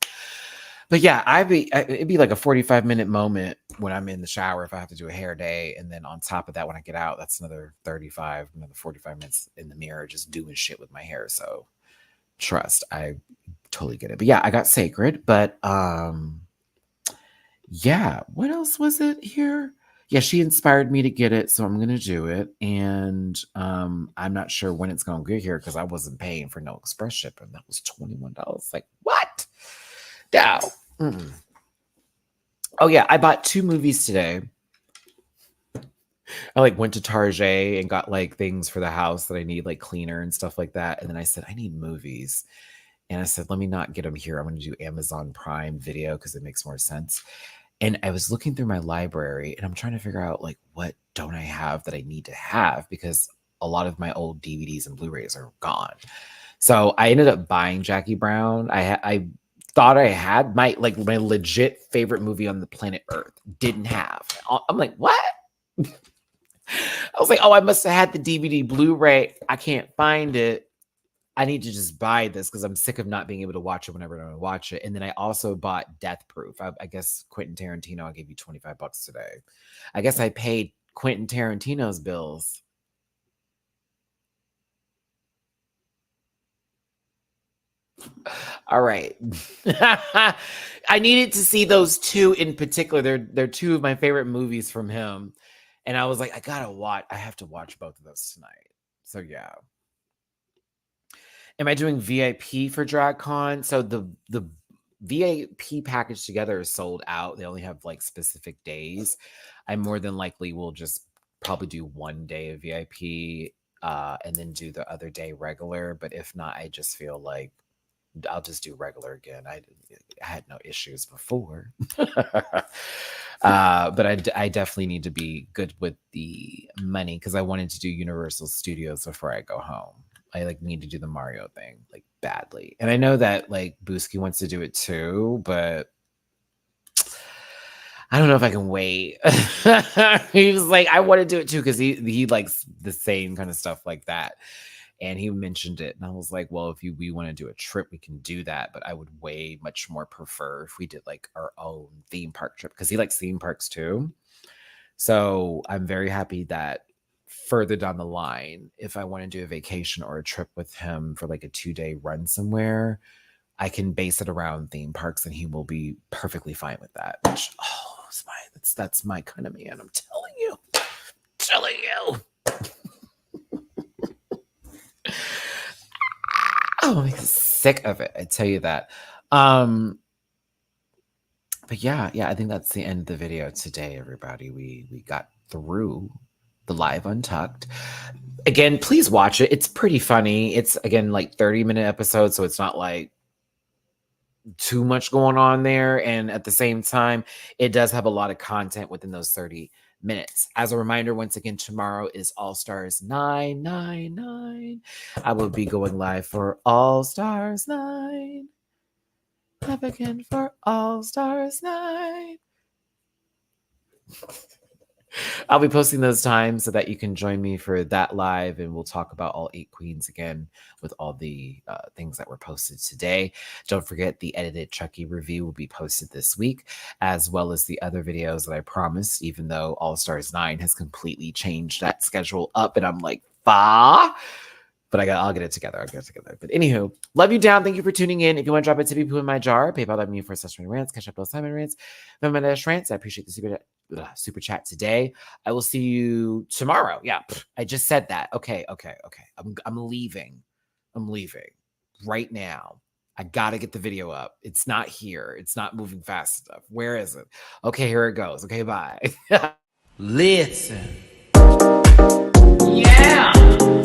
But yeah, it'd be like a 45-minute moment when I'm in the shower if I have to do a hair day. And then on top of that, when I get out, that's another 45 minutes in the mirror just doing shit with my hair. So trust, I totally get it. But yeah, I got Sacred. But yeah, what else was it here? Yeah, she inspired me to get it, so I'm gonna do it. And I'm not sure when it's gonna get here because I wasn't paying for no express shipping. That was $21. Like, what? No. Mm-mm. Oh yeah, I bought 2 movies today. I like went to Target and got like things for the house that I need, like cleaner and stuff like that. And then I said, I need movies. And I said, let me not get them here. I'm going to do Amazon Prime Video because it makes more sense. And I was looking through my library and I'm trying to figure out like, what don't I have that I need to have, because a lot of my old DVDs and Blu-rays are gone. So I ended up buying Jackie Brown. I thought I had my legit favorite movie on the planet Earth. Didn't have. I'm like, what? I was like, oh, I must have had the DVD Blu-ray. I can't find it. I need to just buy this because I'm sick of not being able to watch it whenever I want to watch it. And then I also bought Death Proof. I guess Quentin Tarantino, I gave you $25 today. I guess I paid Quentin Tarantino's bills. All right. I needed to see those two in particular. They're two of my favorite movies from him. And I was like, I have to watch both of those tonight. So yeah. Am I doing VIP for DragCon? So the VIP package together is sold out. They only have like specific days. I more than likely will just probably do one day of VIP and then do the other day regular. But if not, I just feel like I'll just do regular again. I had no issues before. But I definitely need to be good with the money because I wanted to do Universal Studios before I go home. I like need to do the Mario thing like badly. And I know that like Booski wants to do it too, but I don't know if I can wait. He was like, I want to do it too because he likes the same kind of stuff like that. And he mentioned it, and I was like, well, if we want to do a trip, we can do that. But I would way much more prefer if we did like our own theme park trip because he likes theme parks too. So I'm very happy that further down the line, if I want to do a vacation or a trip with him for like a 2-day run somewhere, I can base it around theme parks and he will be perfectly fine with that. Which, that's my kind of man. I'm telling you. Oh, I'm sick of it. I tell you that. But yeah, I think that's the end of the video today, everybody. We got through the live Untucked. Again, please watch it. It's pretty funny. It's again like 30-minute episodes, so it's not like too much going on there. And at the same time, it does have a lot of content within those 30 minutes. As a reminder, once again, tomorrow is All Stars 999. I will be going live for All Stars 9. Live again for All Stars 9. I'll be posting those times so that you can join me for that live, and we'll talk about all 8 queens again with all the things that were posted today. Don't forget the edited Chucky review will be posted this week, as well as the other videos that I promised, even though All Stars 9 has completely changed that schedule up, and I'm like, bah! But I'll get it together. But anywho, love you down. Thank you for tuning in. If you want to drop a tippy poo in my jar, PayPal.me for /rants. Catch up those Rants. Rants. I appreciate the super chat today. I will see you tomorrow. Yeah, I just said that. Okay. I'm leaving. Right now. I gotta get the video up. It's not here. It's not moving fast enough. Where is it? Okay, here it goes. Okay, bye. Listen. Yeah.